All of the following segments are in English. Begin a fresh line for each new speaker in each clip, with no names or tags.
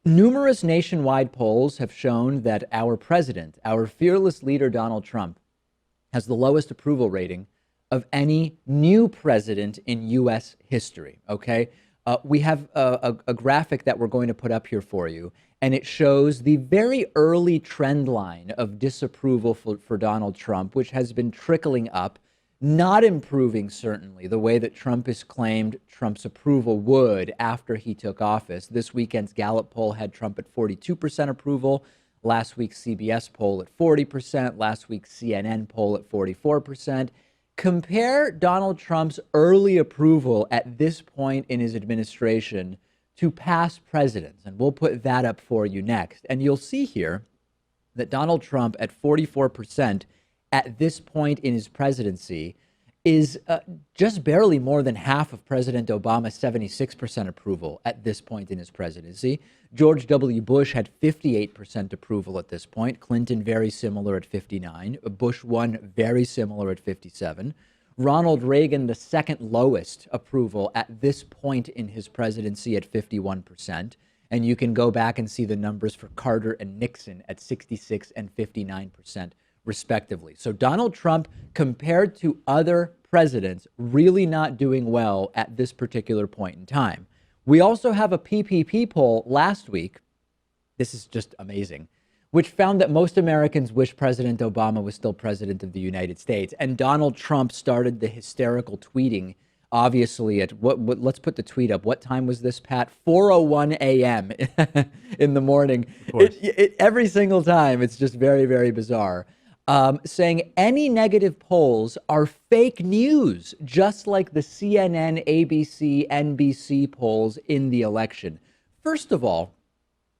Numerous nationwide polls have shown that our president, our fearless leader, Donald Trump, has the lowest approval rating of any new president in U.S. history. Okay. We have a graphic that we're going to put up here for you, and it shows the very early trend line of disapproval for Donald Trump, which has been trickling up, not improving, certainly, the way that Trump has claimed Trump's approval would after he took office. This weekend's Gallup poll had Trump at 42% approval. Last week's CBS poll at 40%. Last week's CNN poll at 44%. Compare Donald Trump's early approval at this point in his administration to past presidents, and we'll put that up for you next. And you'll see here that Donald Trump at 44% at this point in his presidency is just barely more than half of President Obama's 76% approval at this point in his presidency. George W. Bush had 58% approval at this point. Clinton, very similar at 59. Bush 1, very similar at 57. Ronald Reagan, the second lowest approval at this point in his presidency at 51%. And you can go back and see the numbers for Carter and Nixon at 66 and 59%, respectively. So Donald Trump, compared to other presidents, really not doing well at this particular point in time. We also have a PPP poll last week. This is just amazing, which found that most Americans wish President Obama was still president of the United States. And Donald Trump started the hysterical tweeting, obviously, at let's put the tweet up. What time was this, Pat? 4:01 a.m. in the morning. Every single time. It's just very, very bizarre. Saying any negative polls are fake news, just like the CNN, ABC, NBC polls in the election. First of all,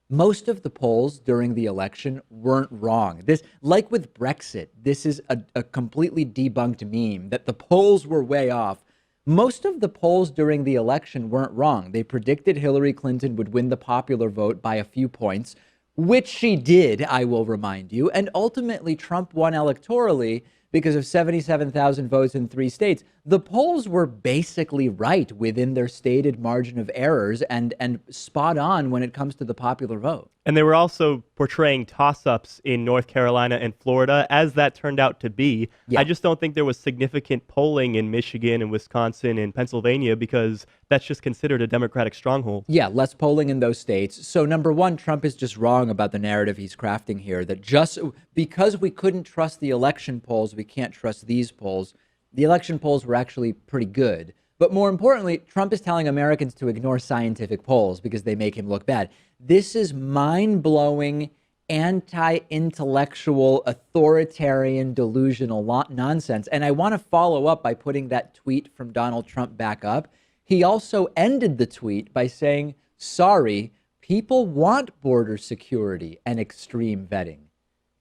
most of the polls during the election weren't wrong. This, like with Brexit, this is a completely debunked meme that the polls were way off. Most of the polls during the election weren't wrong. They predicted Hillary Clinton would win the popular vote by a few points, which she did, I will remind you. And ultimately, Trump won electorally because of 77,000 votes in 3 states. The polls were basically right within their stated margin of errors and spot on when it comes to the popular vote.
And they were also portraying toss-ups in North Carolina and Florida, as that turned out to be.
Yeah.
I just don't think there was significant polling in Michigan and Wisconsin and Pennsylvania because that's just considered a Democratic stronghold.
Yeah, less polling in those states. So number one, Trump is just wrong about the narrative he's crafting here, that just because we couldn't trust the election polls, we can't trust these polls. The election polls were actually pretty good. But more importantly, Trump is telling Americans to ignore scientific polls because they make him look bad. This is mind-blowing, anti-intellectual, authoritarian, delusional nonsense. And I want to follow up by putting that tweet from Donald Trump back up. He also ended the tweet by saying, sorry, people want border security and extreme vetting.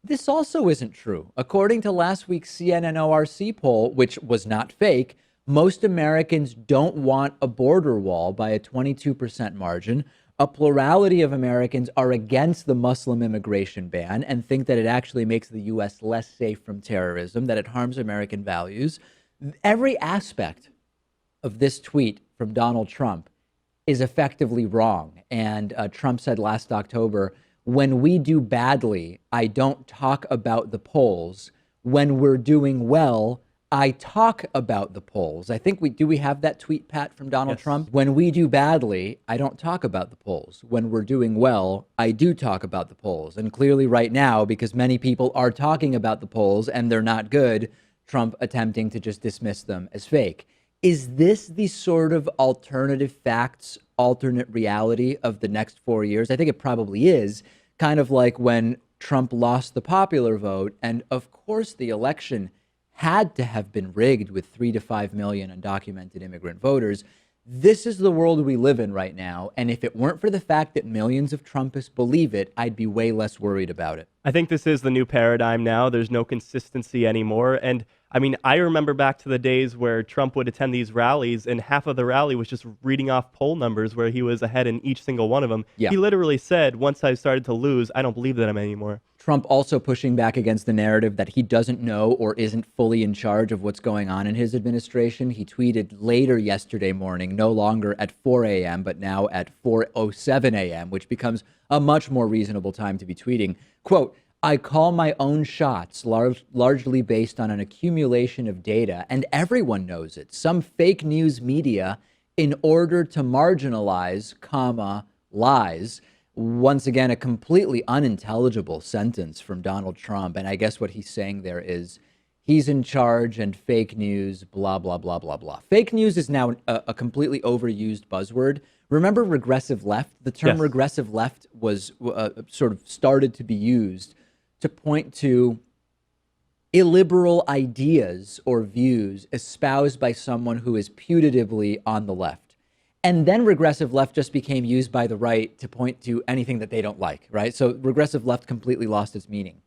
This also isn't true. According to last week's CNN ORC poll, which was not fake, most Americans don't want a border wall by a 22% margin. A plurality of Americans are against the Muslim immigration ban and think that it actually makes the U.S. less safe from terrorism, that it harms American values. Every aspect of this tweet from Donald Trump is effectively wrong. And Trump said last October, when we do badly, I don't talk about the polls. When we're doing well, I talk about the polls. I think we have that tweet, Pat, from Donald Trump? When we do badly, I don't talk about the polls. When we're doing well, I do talk about the polls. And clearly right now, because many people are talking about the polls and they're not good, Trump attempting to just dismiss them as fake. Is this the sort of alternative facts, alternate reality of the next 4 years? I think it probably is. Kind of like when Trump lost the popular vote. And of course, the election had to have been rigged with 3 to 5 million undocumented immigrant voters. This is the world we live in right now. And if it weren't for the fact that millions of Trumpists believe it, I'd be way less worried about it.
I think this is the new paradigm now. There's no consistency anymore. And I mean, I remember back to the days where Trump would attend these rallies, and half of the rally was just reading off poll numbers where he was ahead in each single one of them.
Yeah.
He literally said, once I started to lose, I don't believe that I'm anymore.
Trump also pushing back against the narrative that he doesn't know or isn't fully in charge of what's going on in his administration. He tweeted later yesterday morning, no longer at 4 a.m., but now at 4:07 a.m., which becomes a much more reasonable time to be tweeting. Quote, I call my own shots largely based on an accumulation of data, and everyone knows it. Some fake news media, in order to marginalize, lies. Once again, a completely unintelligible sentence from Donald Trump. And I guess what he's saying there is he's in charge and fake news, blah, blah, blah, blah, blah. Fake news is now a completely overused buzzword. Remember regressive left? The term
Yes.
regressive left was sort of started to be used to point to illiberal ideas or views espoused by someone who is putatively on the left. And then regressive left just became used by the right to point to anything that they don't like, right? So regressive left completely lost its meaning.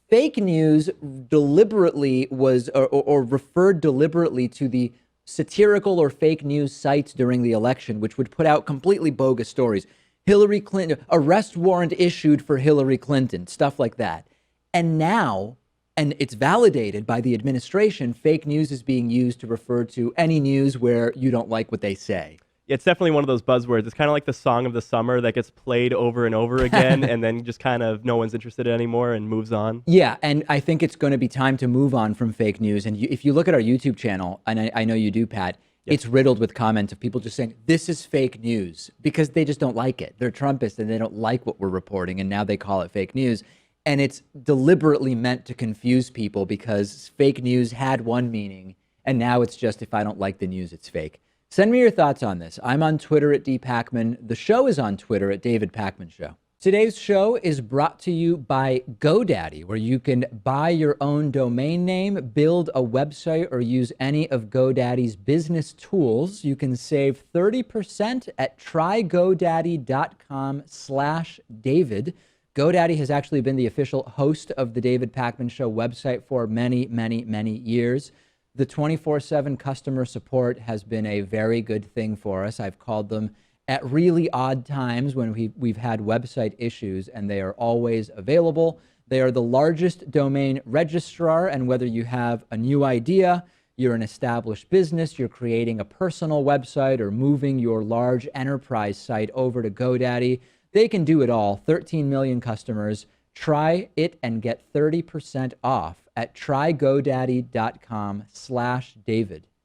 Fake news deliberately was, or referred deliberately to the satirical or fake news sites during the election, which would put out completely bogus stories. Hillary Clinton, arrest warrant issued for Hillary Clinton, stuff like that. And now, and it's validated by the administration, fake news is being used to refer to any news where you don't like what they say.
It's definitely one of those buzzwords. It's kind of like the song of the summer that gets played over and over again, and then just kind of no one's interested anymore and moves on.
Yeah, and I think it's going to be time to move on from fake news. And if you look at our YouTube channel, and I know you do, Pat, it's riddled with comments of people just saying, this is fake news, because they just don't like it. They're Trumpists and they don't like what we're reporting, and now they call it fake news. And it's deliberately meant to confuse people because fake news had one meaning, and now it's just, if I don't like the news, it's fake. Send me your thoughts on this. I'm on Twitter at dpakman. The show is on Twitter at David Pakman Show. Today's show is brought to you by GoDaddy, where you can buy your own domain name, build a website, or use any of GoDaddy's business tools. You can save 30% at trygodaddy.com/David. GoDaddy has actually been the official host of the David Pakman Show website for many, many, many years. The 24/7 customer support has been a very good thing for us. I've called them at really odd times when we've had website issues, and they are always available. They are the largest domain registrar, and whether you have a new idea, you're an established business, you're creating a personal website, or moving your large enterprise site over to GoDaddy, they can do it all. 13 million customers. Try it and get 30% off at trygodaddy.com/David.